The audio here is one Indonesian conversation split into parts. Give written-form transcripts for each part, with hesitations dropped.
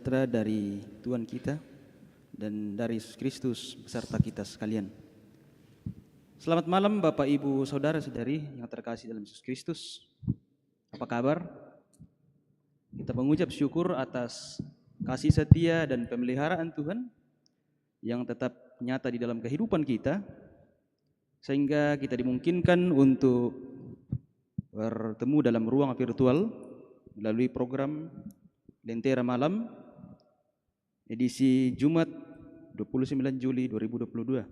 sejahtera dari Tuhan kita dan dari Yesus Kristus beserta kita sekalian. Selamat malam Bapak Ibu Saudara-saudari yang terkasih dalam Yesus Kristus. Apa kabar? Kita mengucap syukur atas kasih setia dan pemeliharaan Tuhan yang tetap nyata di dalam kehidupan kita, sehingga kita dimungkinkan untuk bertemu dalam ruang virtual melalui program Lentera Malam edisi Jumat 29 Juli 2022.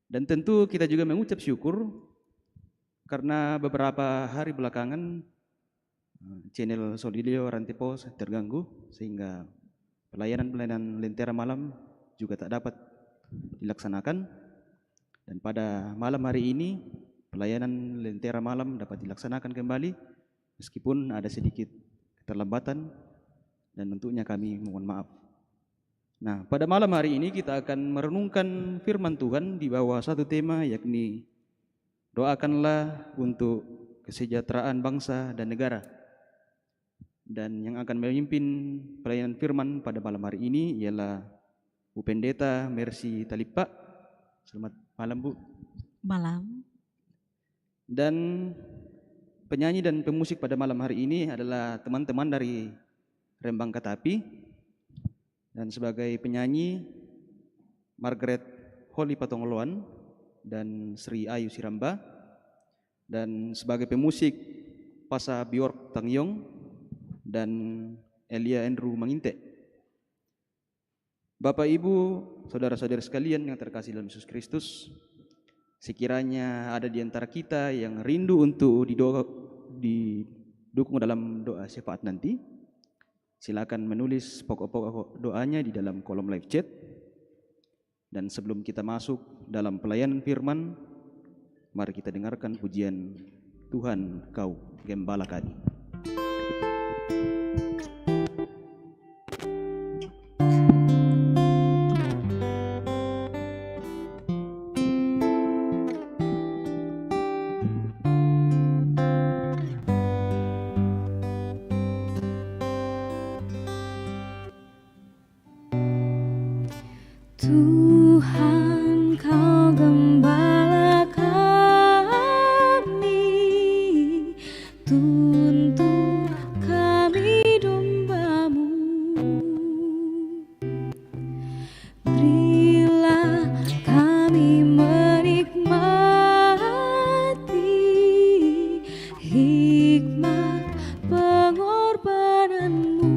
Dan tentu kita juga mengucap syukur karena beberapa hari belakangan channel Solideo Rantepos terganggu, sehingga pelayanan Lentera Malam juga tak dapat dilaksanakan. Dan pada malam hari ini pelayanan Lentera Malam dapat dilaksanakan kembali meskipun ada sedikit keterlambatan, dan tentunya kami mohon maaf. Nah, pada malam hari ini kita akan merenungkan firman Tuhan di bawah satu tema, yakni doakanlah untuk kesejahteraan bangsa dan negara. Dan yang akan memimpin pelayanan firman pada malam hari ini ialah Bu Pendeta Mercy Talipa. Selamat malam, Bu. Malam. Dan penyanyi dan pemusik pada malam hari ini adalah teman-teman dari Rembang Katapi. Dan sebagai penyanyi Margaret Holly Patongloan dan Sri Ayu Siramba. Dan sebagai pemusik Pasa Bjork Tangyong dan Elia Andrew Manginte. Bapak Ibu, saudara-saudara sekalian yang terkasih dalam Yesus Kristus, sekiranya ada di antara kita yang rindu untuk didukung dalam doa syafaat nanti, silakan menulis pokok-pokok doanya di dalam kolom live chat. Dan sebelum kita masuk dalam pelayanan firman, mari kita dengarkan pujian Tuhan Kau Gembala Kami. Tuhan, Kau gembala kami, tuntun kami domba-Mu. Berilah kami menikmati hikmat pengorbanan-Mu.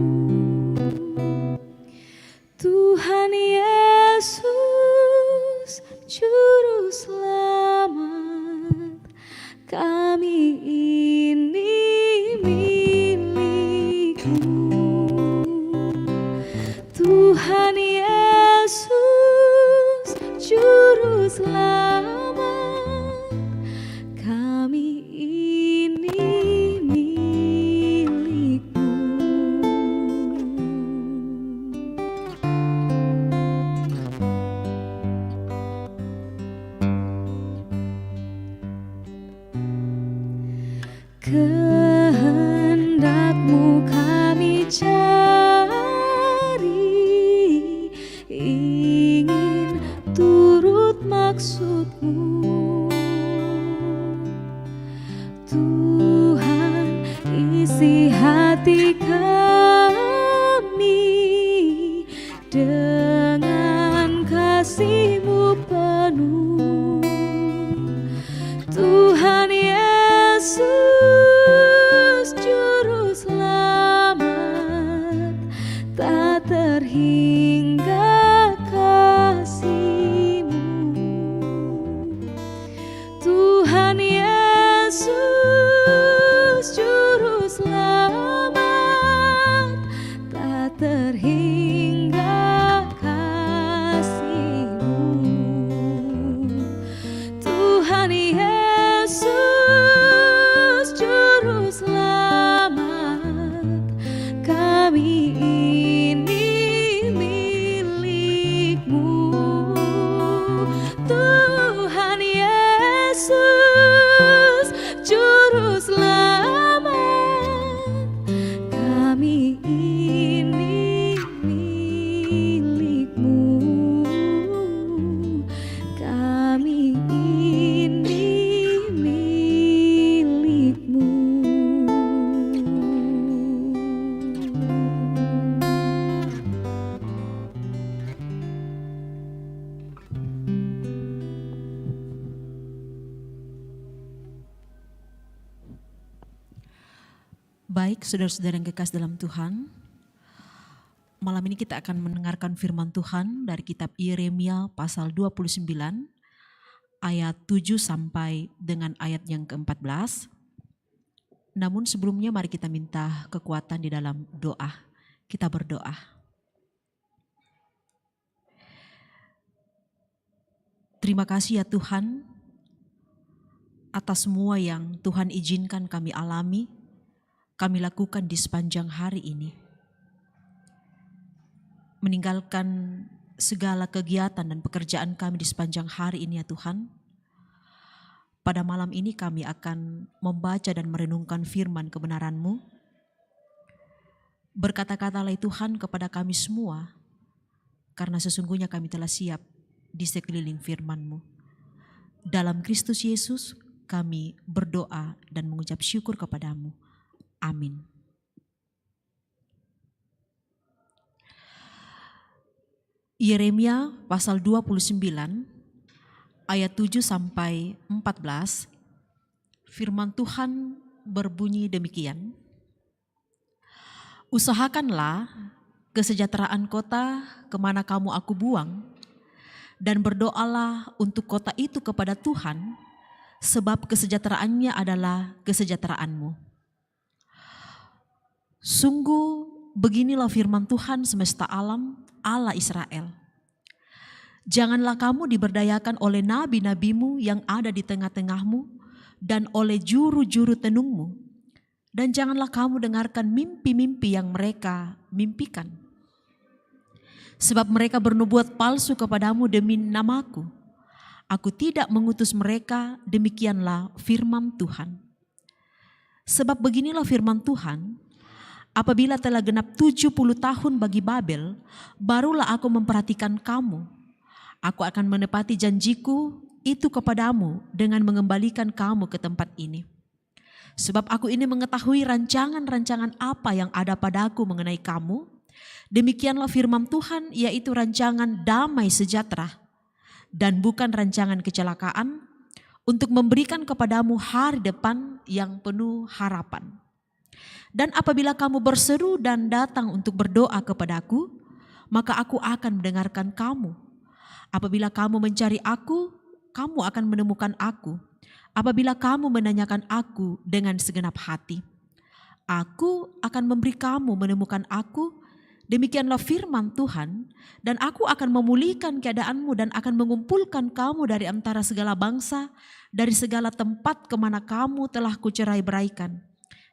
Tuhan Yesus, Juru Selamat, kami ini milik-Mu. Tuhan Yesus, Juru Selamat, kami ini milik-Mu. Kehendak-Mu kami cari, ingin turut maksud-Mu. Tuhan, isi hati kami dengan kasih-Mu penuh. Tuhan Yesus, Juru Selamat, tak terhingga kasih-Mu. Tuhan Yesus, Juru Selamat, tak terhingga kasih-Mu. Tuhan Yesus, Juru Selamat, kami ini milik-Mu. Tuhan Yesus, Juru Selamat, kami ini Saudara-saudara yang kekasih dalam Tuhan, malam ini kita akan mendengarkan firman Tuhan dari kitab Yeremia pasal 29 ayat 7 sampai dengan ayat yang ke-14. Namun sebelumnya mari kita minta kekuatan di dalam doa. Kita berdoa. Terima kasih ya Tuhan atas semua yang Tuhan izinkan kami alami, kami lakukan di sepanjang hari ini. Meninggalkan segala kegiatan dan pekerjaan kami di sepanjang hari ini ya Tuhan. Pada malam ini kami akan membaca dan merenungkan firman kebenaran-Mu. Berkata-katalah Tuhan kepada kami semua, karena sesungguhnya kami telah siap di sekeliling firman-Mu. Dalam Kristus Yesus kami berdoa dan mengucap syukur kepadamu. Amin. Yeremia pasal 29 ayat 7 sampai 14, firman Tuhan berbunyi demikian. Usahakanlah kesejahteraan kota kemana kamu aku buang, dan berdoalah untuk kota itu kepada Tuhan, sebab kesejahteraannya adalah kesejahteraanmu. Sungguh beginilah firman Tuhan semesta alam, Allah Israel. Janganlah kamu diberdayakan oleh nabi-nabimu yang ada di tengah-tengahmu dan oleh juru-juru tenungmu. Dan janganlah kamu dengarkan mimpi-mimpi yang mereka mimpikan. Sebab mereka bernubuat palsu kepadamu demi namaku. Aku tidak mengutus mereka, demikianlah firman Tuhan. Sebab beginilah firman Tuhan, apabila telah genap 70 tahun bagi Babel, barulah aku memperhatikan kamu. Aku akan menepati janjiku itu kepadamu dengan mengembalikan kamu ke tempat ini. Sebab aku ini mengetahui rancangan-rancangan apa yang ada padaku mengenai kamu. Demikianlah firman Tuhan, yaitu rancangan damai sejahtera dan bukan rancangan kecelakaan, untuk memberikan kepadamu hari depan yang penuh harapan. Dan apabila kamu berseru dan datang untuk berdoa kepadaku, maka aku akan mendengarkan kamu. Apabila kamu mencari aku, kamu akan menemukan aku. Apabila kamu menanyakan aku dengan segenap hati, aku akan memberi kamu menemukan aku. Demikianlah firman Tuhan, dan aku akan memulihkan keadaanmu dan akan mengumpulkan kamu dari antara segala bangsa, dari segala tempat kemana kamu telah kucerai-beraikan.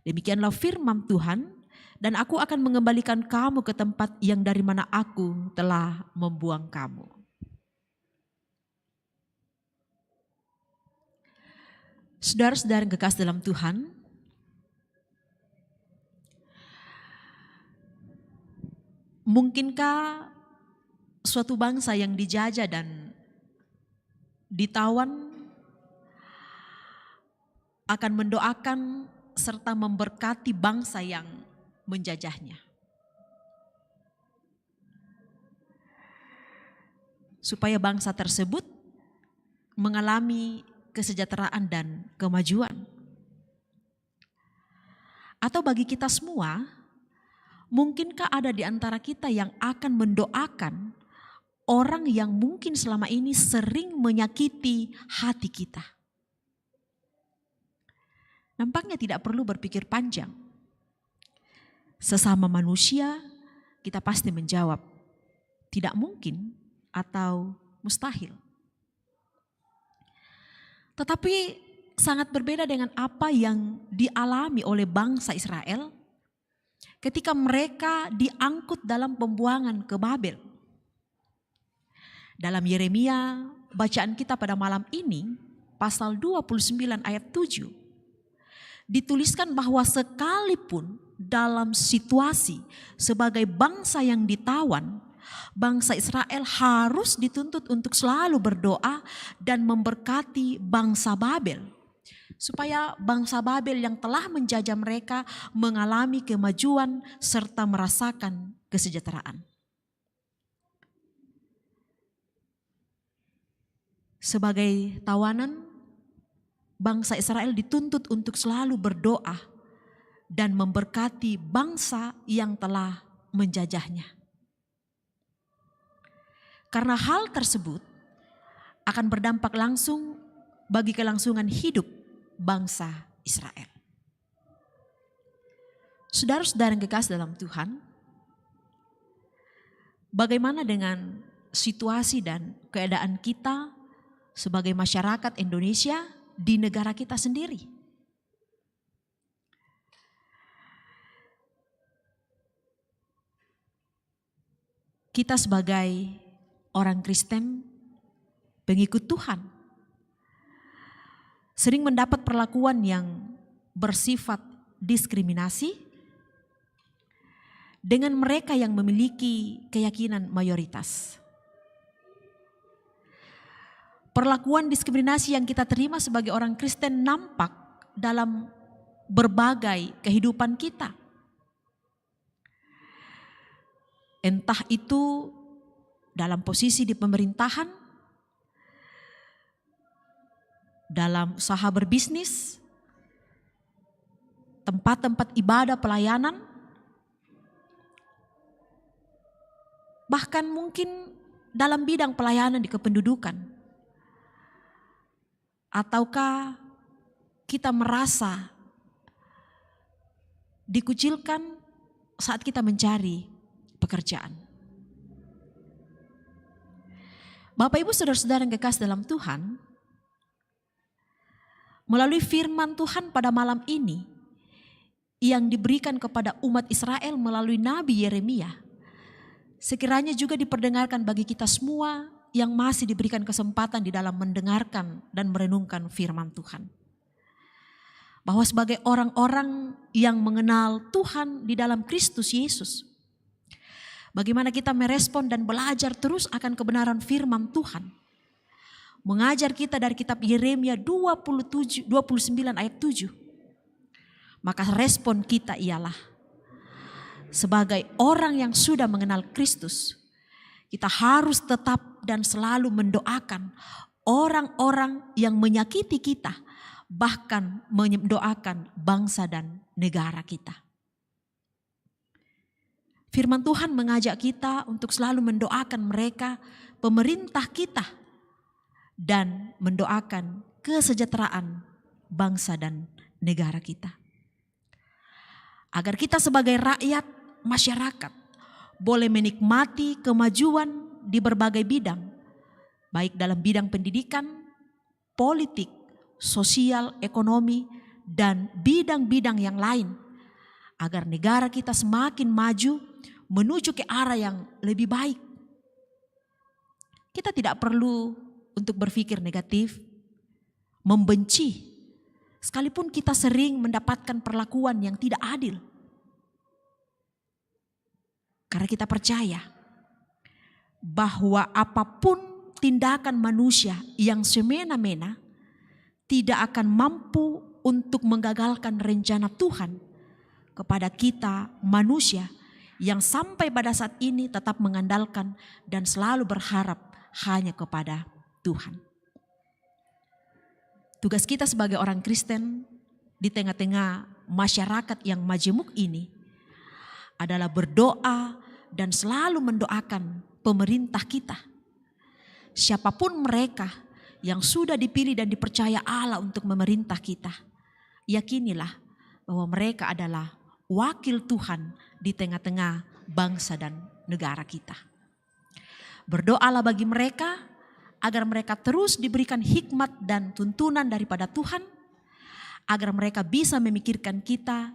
Demikianlah firman Tuhan, dan aku akan mengembalikan kamu ke tempat yang dari mana aku telah membuang kamu. Saudara-saudara yang kekasih dalam Tuhan, mungkinkah suatu bangsa yang dijajah dan ditawan akan mendoakan serta memberkati bangsa yang menjajahnya, supaya bangsa tersebut mengalami kesejahteraan dan kemajuan? Atau bagi kita semua, mungkinkah ada di antara kita yang akan mendoakan orang yang mungkin selama ini sering menyakiti hati kita? Nampaknya tidak perlu berpikir panjang. Sesama manusia, kita pasti menjawab, tidak mungkin atau mustahil. Tetapi sangat berbeda dengan apa yang dialami oleh bangsa Israel ketika mereka diangkut dalam pembuangan ke Babel. Dalam Yeremia, bacaan kita pada malam ini, pasal 29 ayat 7, dituliskan bahwa sekalipun dalam situasi sebagai bangsa yang ditawan, bangsa Israel harus dituntut untuk selalu berdoa dan memberkati bangsa Babel, supaya bangsa Babel yang telah menjajah mereka mengalami kemajuan serta merasakan kesejahteraan. Sebagai tawanan, bangsa Israel dituntut untuk selalu berdoa dan memberkati bangsa yang telah menjajahnya. Karena hal tersebut akan berdampak langsung bagi kelangsungan hidup bangsa Israel. Saudara-saudara yang kekasih dalam Tuhan, bagaimana dengan situasi dan keadaan kita sebagai masyarakat Indonesia di negara kita sendiri? Kita sebagai orang Kristen, pengikut Tuhan, sering mendapat perlakuan yang bersifat diskriminasi dengan mereka yang memiliki keyakinan mayoritas. Perlakuan diskriminasi yang kita terima sebagai orang Kristen nampak dalam berbagai kehidupan kita. Entah itu dalam posisi di pemerintahan, dalam usaha berbisnis, tempat-tempat ibadah pelayanan, bahkan mungkin dalam bidang pelayanan di kependudukan. Ataukah kita merasa dikucilkan saat kita mencari pekerjaan. Bapak Ibu saudara-saudara yang kekasih dalam Tuhan, melalui firman Tuhan pada malam ini yang diberikan kepada umat Israel melalui Nabi Yeremia, sekiranya juga diperdengarkan bagi kita semua yang masih diberikan kesempatan di dalam mendengarkan dan merenungkan firman Tuhan. Bahwa sebagai orang-orang yang mengenal Tuhan di dalam Kristus Yesus, bagaimana kita merespon dan belajar terus akan kebenaran firman Tuhan. Mengajar kita dari kitab Yeremia 29 ayat 7. Maka respon kita ialah sebagai orang yang sudah mengenal Kristus, kita harus tetap dan selalu mendoakan orang-orang yang menyakiti kita, bahkan mendoakan bangsa dan negara kita. Firman Tuhan mengajak kita untuk selalu mendoakan mereka, pemerintah kita, dan mendoakan kesejahteraan bangsa dan negara kita. Agar kita sebagai rakyat, masyarakat, boleh menikmati kemajuan di berbagai bidang, baik dalam bidang pendidikan, politik, sosial, ekonomi, dan bidang-bidang yang lain, agar negara kita semakin maju menuju ke arah yang lebih baik. Kita tidak perlu untuk berpikir negatif, membenci, sekalipun kita sering mendapatkan perlakuan yang tidak adil. Karena kita percaya bahwa apapun tindakan manusia yang semena-mena tidak akan mampu untuk menggagalkan rencana Tuhan kepada kita manusia yang sampai pada saat ini tetap mengandalkan dan selalu berharap hanya kepada Tuhan. Tugas kita sebagai orang Kristen di tengah-tengah masyarakat yang majemuk ini adalah berdoa dan selalu mendoakan pemerintah kita. Siapapun mereka yang sudah dipilih dan dipercaya Allah untuk memerintah kita, yakinilah bahwa mereka adalah wakil Tuhan di tengah-tengah bangsa dan negara kita. Berdoalah bagi mereka agar mereka terus diberikan hikmat dan tuntunan daripada Tuhan, agar mereka bisa memikirkan kita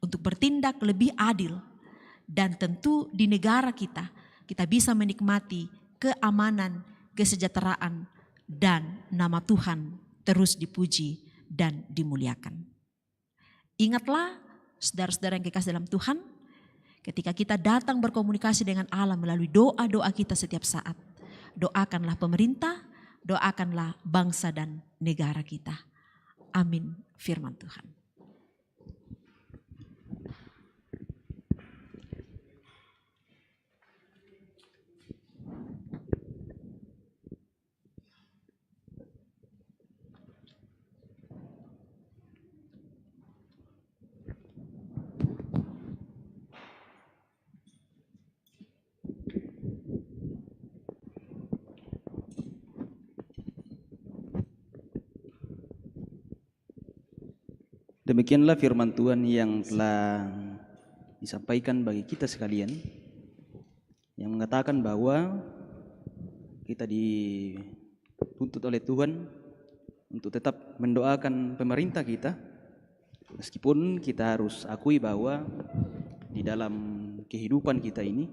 untuk bertindak lebih adil, dan tentu di negara kita bisa menikmati keamanan, kesejahteraan, dan nama Tuhan terus dipuji dan dimuliakan. Ingatlah saudara-saudara yang kekasih dalam Tuhan, ketika kita datang berkomunikasi dengan Allah melalui doa-doa kita setiap saat, doakanlah pemerintah, doakanlah bangsa dan negara kita. Amin. Firman Tuhan. Demikianlah firman Tuhan yang telah disampaikan bagi kita sekalian, yang mengatakan bahwa kita dituntut oleh Tuhan untuk tetap mendoakan pemerintah kita, meskipun kita harus akui bahwa di dalam kehidupan kita ini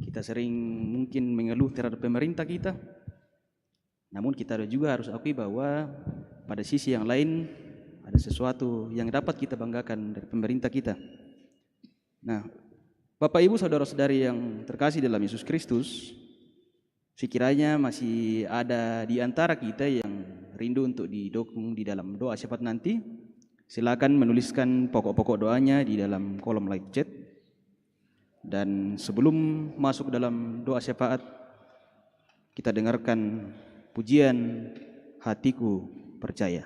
kita sering mungkin mengeluh terhadap pemerintah kita, namun kita juga harus akui bahwa pada sisi yang lain ada sesuatu yang dapat kita banggakan dari pemerintah kita. Nah, Bapak Ibu saudara-saudari yang terkasih dalam Yesus Kristus, sekiranya masih ada di antara kita yang rindu untuk didukung di dalam doa syafaat nanti, silakan menuliskan pokok-pokok doanya di dalam kolom live chat. Dan sebelum masuk dalam doa syafaat, kita dengarkan pujian Hatiku Percaya.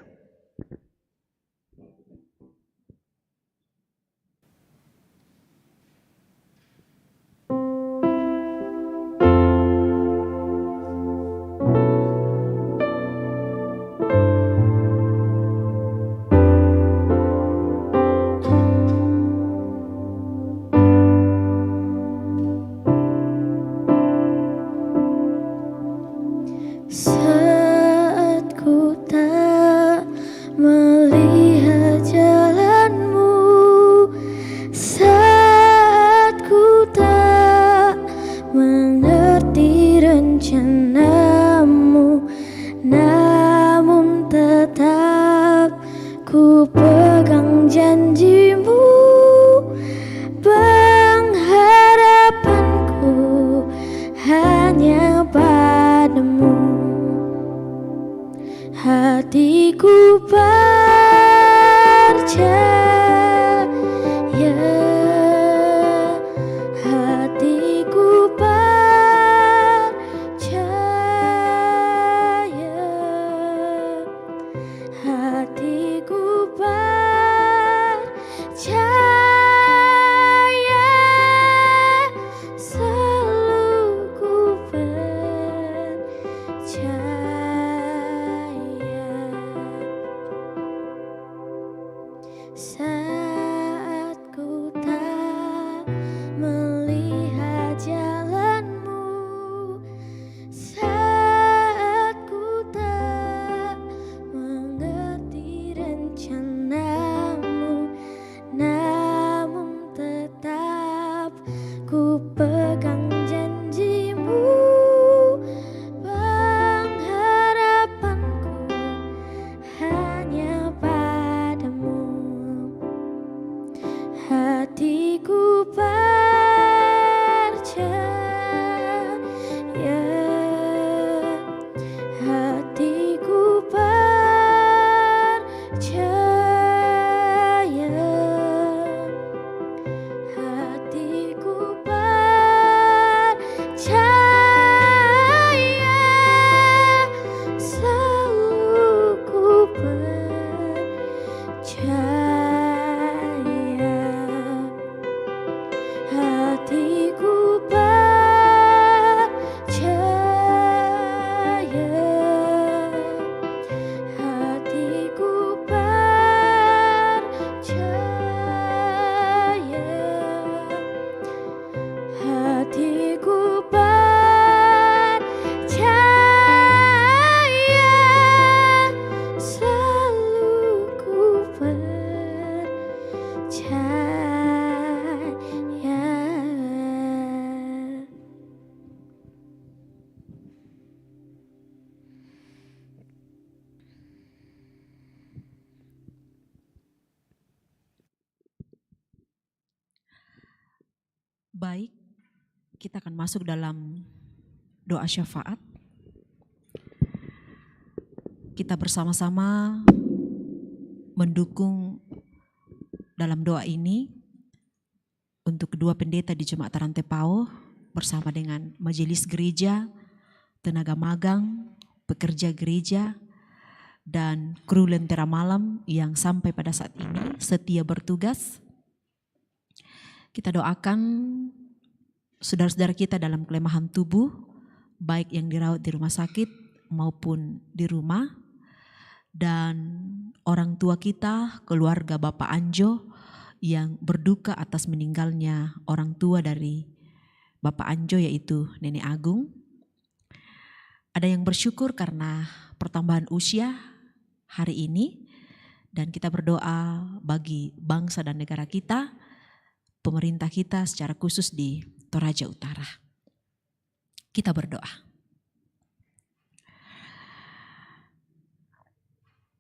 Saat ku tak melihat jalanmu, saat ku tak mengerti rencanamu, namun tetap ku pegang janjimu. Pengharapanku hanya padamu. Hatiku percaya, hatiku percaya, hatiku percaya, selalu ku percaya. Saat ku tak melihat jalanmu, saat ku tak mengerti rencanamu, namun tetap ku pegang janjimu. Pengharapanku hanya padamu. Hatiku percaya, hatiku percaya, hatiku percaya, selalu ku percaya. Hatiku percaya, hatiku percaya, hatiku percaya, selalu ku percaya. Baik, kita akan masuk dalam doa syafaat. Kita bersama-sama mendukung dalam doa ini untuk kedua pendeta di Jemaat Rantepao bersama dengan majelis gereja, tenaga magang, pekerja gereja, dan kru Lentera Malam yang sampai pada saat ini setia bertugas. Kita doakan saudara-saudara kita dalam kelemahan tubuh, baik yang dirawat di rumah sakit maupun di rumah, dan orang tua kita, keluarga Bapak Anjo yang berduka atas meninggalnya orang tua dari Bapak Anjo yaitu Nenek Agung. Ada yang bersyukur karena pertambahan usia hari ini, dan kita berdoa bagi bangsa dan negara kita, pemerintah kita secara khusus di Toraja Utara. Kita berdoa.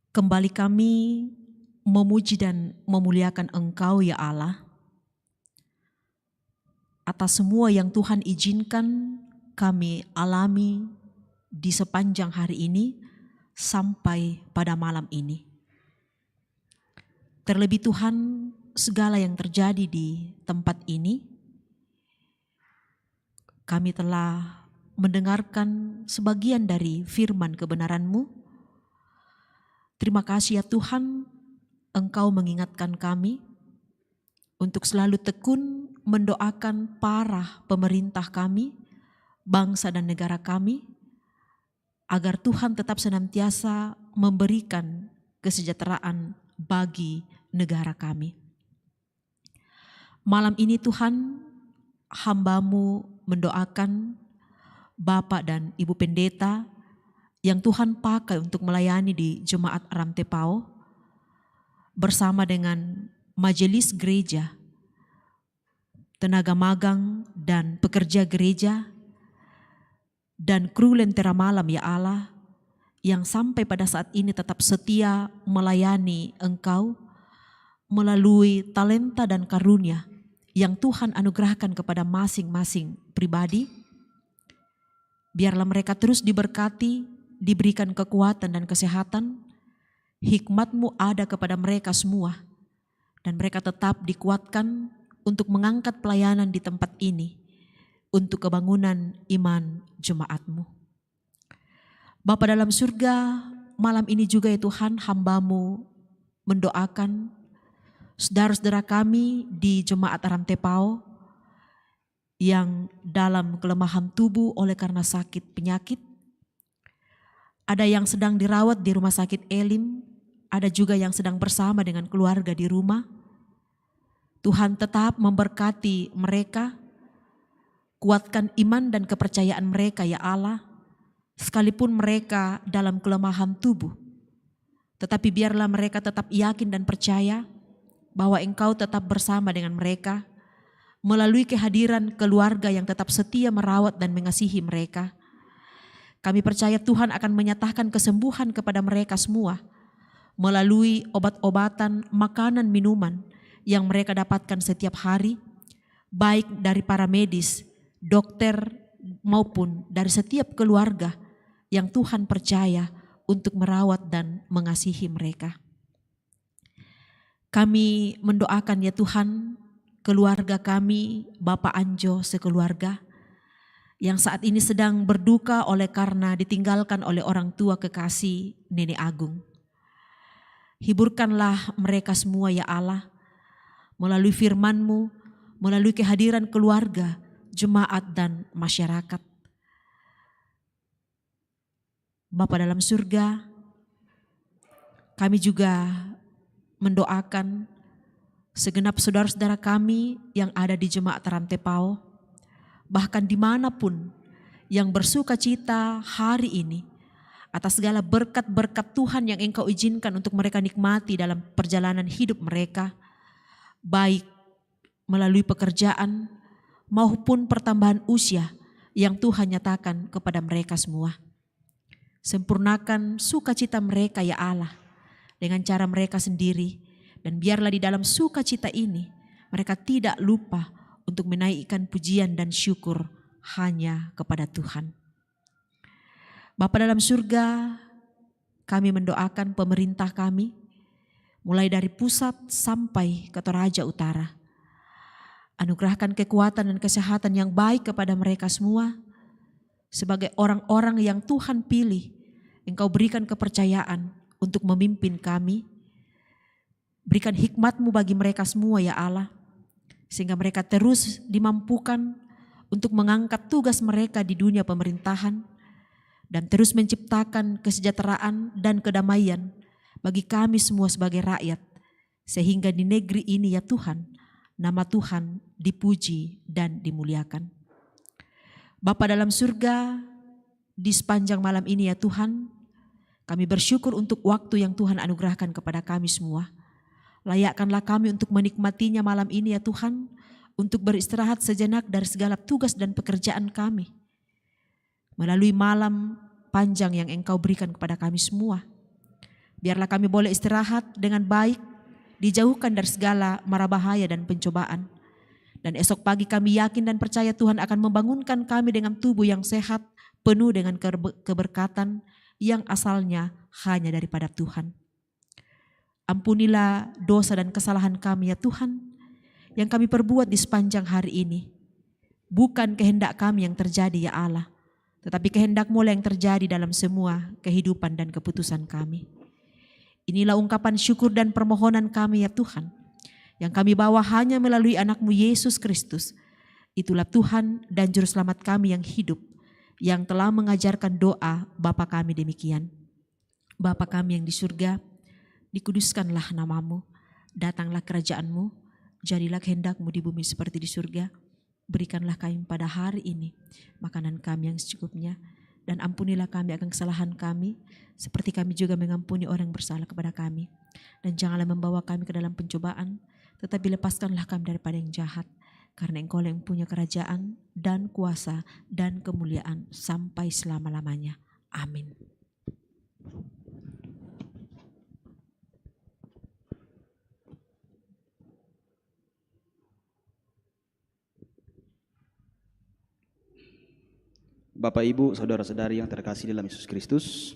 Kembali kami memuji dan memuliakan Engkau ya Allah, atas semua yang Tuhan izinkan kami alami di sepanjang hari ini sampai pada malam ini. Terlebih Tuhan, segala yang terjadi di tempat ini, kami telah mendengarkan sebagian dari firman kebenaran-Mu. Terima kasih ya Tuhan, Engkau mengingatkan kami untuk selalu tekun mendoakan para pemerintah kami, bangsa dan negara kami, agar Tuhan tetap senantiasa memberikan kesejahteraan bagi negara kami. Malam ini Tuhan, hamba-Mu mendoakan Bapak dan Ibu Pendeta yang Tuhan pakai untuk melayani di Jemaat Ramtepao bersama dengan majelis gereja, tenaga magang dan pekerja gereja, dan kru Lentera Malam ya Allah, yang sampai pada saat ini tetap setia melayani Engkau melalui talenta dan karunia yang Tuhan anugerahkan kepada masing-masing pribadi. Biarlah mereka terus diberkati, diberikan kekuatan dan kesehatan, hikmat-Mu ada kepada mereka semua, dan mereka tetap dikuatkan untuk mengangkat pelayanan di tempat ini, untuk kebangunan iman jemaat-Mu. Bapa dalam surga, malam ini juga ya Tuhan, hamba-Mu mendoakan saudara-saudara kami di Jemaat Ramtepao yang dalam kelemahan tubuh oleh karena sakit penyakit. Ada yang sedang dirawat di rumah sakit Elim, ada juga yang sedang bersama dengan keluarga di rumah. Tuhan tetap memberkati mereka, kuatkan iman dan kepercayaan mereka ya Allah, sekalipun mereka dalam kelemahan tubuh. Tetapi biarlah mereka tetap yakin dan percaya bahwa Engkau tetap bersama dengan mereka, melalui kehadiran keluarga yang tetap setia merawat dan mengasihi mereka. Kami percaya Tuhan akan menyatakan kesembuhan kepada mereka semua melalui obat-obatan, makanan, minuman yang mereka dapatkan setiap hari, baik dari para medis, dokter, maupun dari setiap keluarga yang Tuhan percaya untuk merawat dan mengasihi mereka. Kami mendoakan ya Tuhan, keluarga kami, Bapak Anjo sekeluarga, yang saat ini sedang berduka oleh karena ditinggalkan oleh orang tua kekasih Nenek Agung. Hiburkanlah mereka semua ya Allah, melalui firman-Mu, melalui kehadiran keluarga, jemaat dan masyarakat. Bapa dalam surga, kami juga mendoakan segenap saudara-saudara kami yang ada di Jemaat Ramtepao, bahkan dimanapun yang bersuka cita hari ini, atas segala berkat-berkat Tuhan yang Engkau izinkan untuk mereka nikmati dalam perjalanan hidup mereka, baik melalui pekerjaan maupun pertambahan usia yang Tuhan nyatakan kepada mereka semua. Sempurnakan sukacita mereka ya Allah dengan cara mereka sendiri, dan biarlah di dalam sukacita ini mereka tidak lupa untuk menaikkan pujian dan syukur hanya kepada Tuhan. Bapa dalam surga, kami mendoakan pemerintah kami, mulai dari pusat sampai ke Toraja Utara. Anugerahkan kekuatan dan kesehatan yang baik kepada mereka semua. Sebagai orang-orang yang Tuhan pilih, Engkau berikan kepercayaan untuk memimpin kami. Berikan hikmat-Mu bagi mereka semua ya Allah, sehingga mereka terus dimampukan untuk mengangkat tugas mereka di dunia pemerintahan dan terus menciptakan kesejahteraan dan kedamaian bagi kami semua sebagai rakyat, sehingga di negeri ini ya Tuhan, nama Tuhan dipuji dan dimuliakan. Bapa dalam surga, di sepanjang malam ini ya Tuhan, kami bersyukur untuk waktu yang Tuhan anugerahkan kepada kami semua. Layakkanlah kami untuk menikmatinya malam ini ya Tuhan, untuk beristirahat sejenak dari segala tugas dan pekerjaan kami. Melalui malam panjang yang Engkau berikan kepada kami semua. Biarlah kami boleh istirahat dengan baik, dijauhkan dari segala mara bahaya dan pencobaan. Dan esok pagi kami yakin dan percaya Tuhan akan membangunkan kami dengan tubuh yang sehat, penuh dengan keberkatan yang asalnya hanya daripada Tuhan. Ampunilah dosa dan kesalahan kami ya Tuhan, yang kami perbuat di sepanjang hari ini. Bukan kehendak kami yang terjadi ya Allah, tetapi kehendak-Mu yang terjadi dalam semua kehidupan dan keputusan kami. Inilah ungkapan syukur dan permohonan kami ya Tuhan, yang kami bawa hanya melalui anak-Mu Yesus Kristus. Itulah Tuhan dan Juru Selamat kami yang hidup, yang telah mengajarkan doa Bapa kami demikian. Bapa kami yang di surga, dikuduskanlah nama-Mu, datanglah kerajaan-Mu, jadilah kehendak-Mu di bumi seperti di surga. Berikanlah kami pada hari ini makanan kami yang secukupnya, dan ampunilah kami akan kesalahan kami, seperti kami juga mengampuni orang yang bersalah kepada kami. Dan janganlah membawa kami ke dalam pencobaan, tetapi lepaskanlah kami daripada yang jahat. Karena Engkau yang punya kerajaan dan kuasa dan kemuliaan sampai selama-lamanya. Amin. Bapak, Ibu, saudara-saudari yang terkasih dalam Yesus Kristus,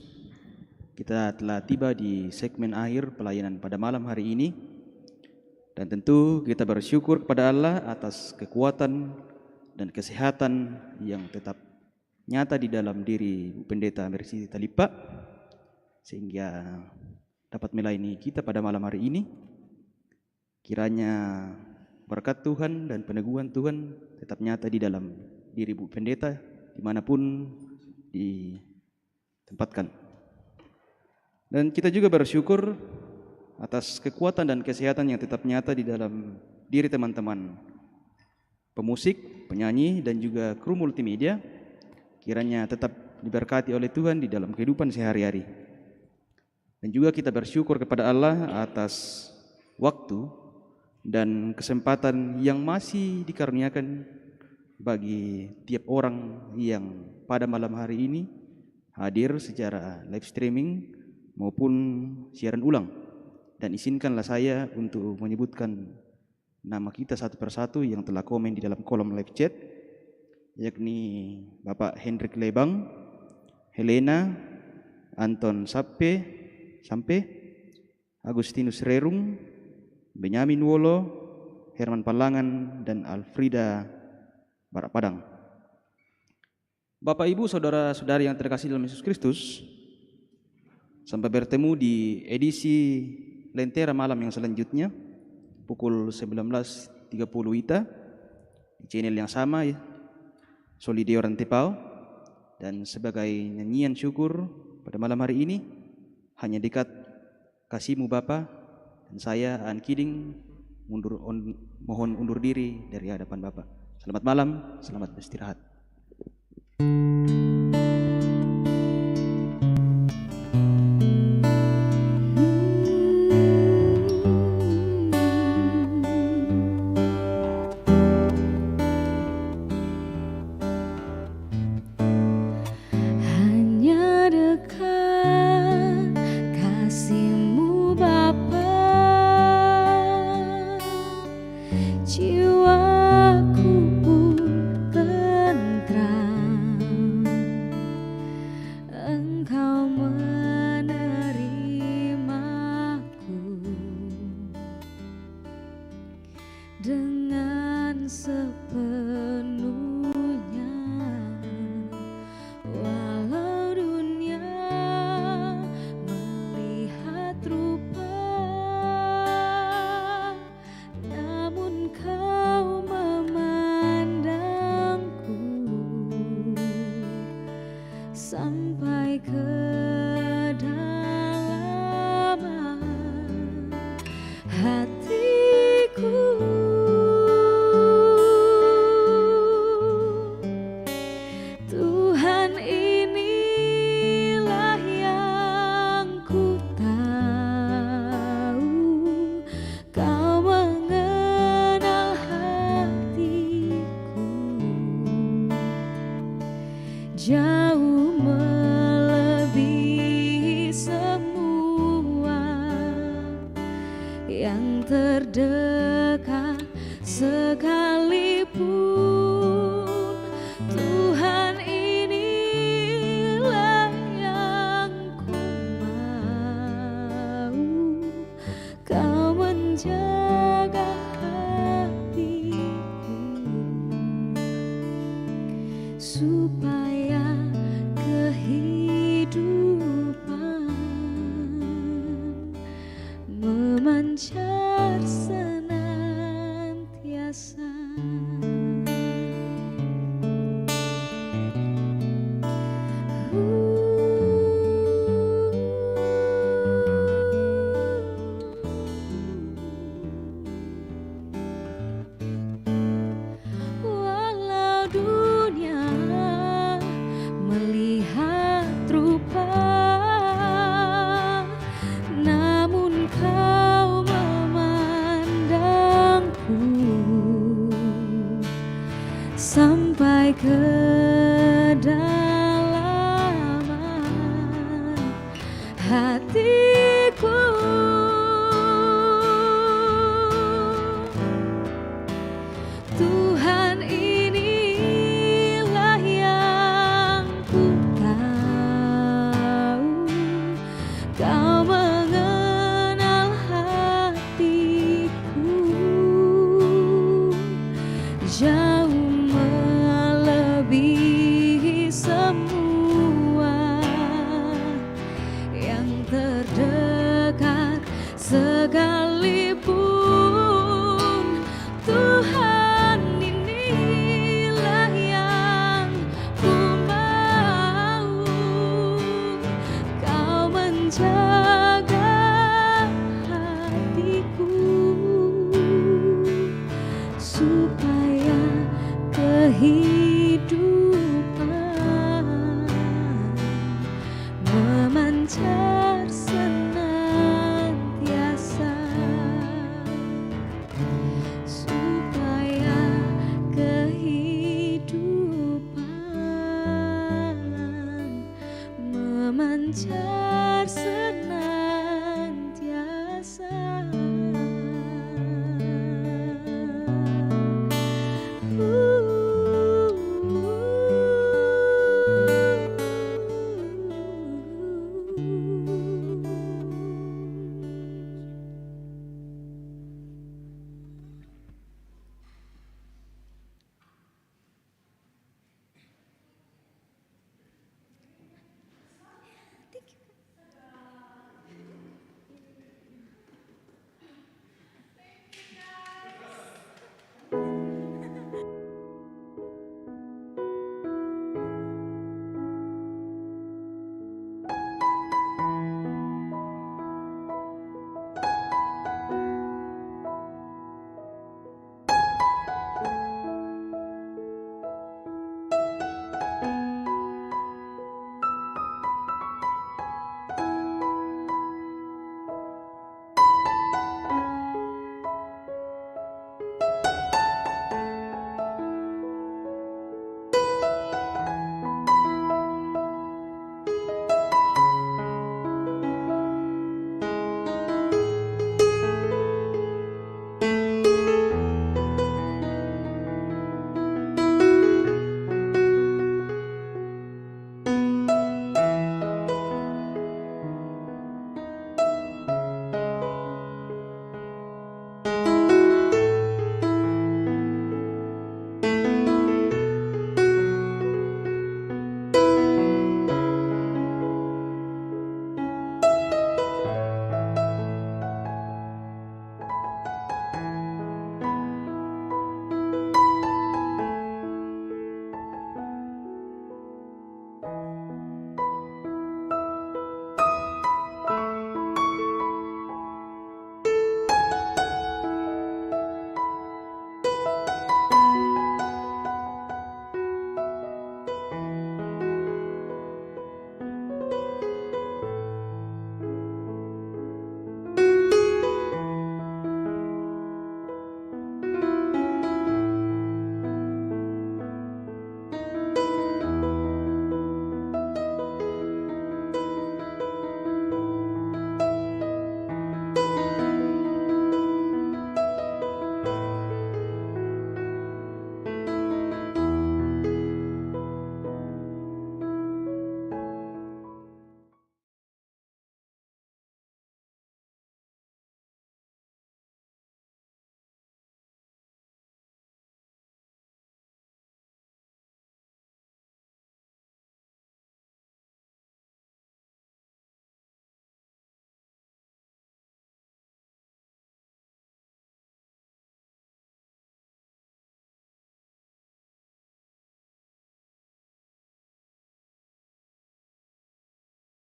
kita telah tiba di segmen akhir pelayanan pada malam hari ini. Dan tentu kita bersyukur kepada Allah atas kekuatan dan kesehatan yang tetap nyata di dalam diri Bu Pendeta Mercy Talipa, sehingga dapat melayani kita pada malam hari ini. Kiranya berkat Tuhan dan peneguhan Tuhan tetap nyata di dalam diri Bu Pendeta dimanapun ditempatkan. Dan kita juga bersyukur atas kekuatan dan kesehatan yang tetap nyata di dalam diri teman-teman pemusik, penyanyi, dan juga kru multimedia. Kiranya tetap diberkati oleh Tuhan di dalam kehidupan sehari-hari. Dan juga kita bersyukur kepada Allah atas waktu dan kesempatan yang masih dikaruniakan bagi tiap orang yang pada malam hari ini hadir secara live streaming maupun siaran ulang. Dan izinkanlah saya untuk menyebutkan nama kita satu persatu yang telah komen di dalam kolom live chat, yakni Bapak Hendrik Lebang, Helena, Anton Sampe, Agustinus Rerung, Benyamin Wolo, Herman Palangan, dan Alfrida Barak Padang. Bapak, Ibu, saudara-saudari yang terkasih dalam Yesus Kristus, sampai bertemu di edisi Lentera malam yang selanjutnya pukul 19.30 WITA di channel yang sama ya, Solidio Rantepao. Dan sebagai nyanyian syukur pada malam hari ini, hanya dekat kasih-Mu Bapa, dan saya Aan Kiding mohon undur diri dari hadapan Bapa. Selamat malam, selamat beristirahat. Hanya dekat kasih-Mu Bapa, jiwaku pun tentram. jauh melebihi semua yang terdekat sekalipun. Tuhan, inilah yang ku mau, Kau menjaga hatiku supaya kehidupan memancar senantiasa. Walau dunia melihat rupa, namun Kau memandangku sampai kedalaman hatiku. Tuhan, inilah yang ku tahu, Kau mengenal hatiku jauh melebihi semua yang terdekat sekalipun. Tuhan, inilah yang ku mau, Kau menjaga hatiku supaya kehidupan memancar senantiasa, supaya kehidupan memancar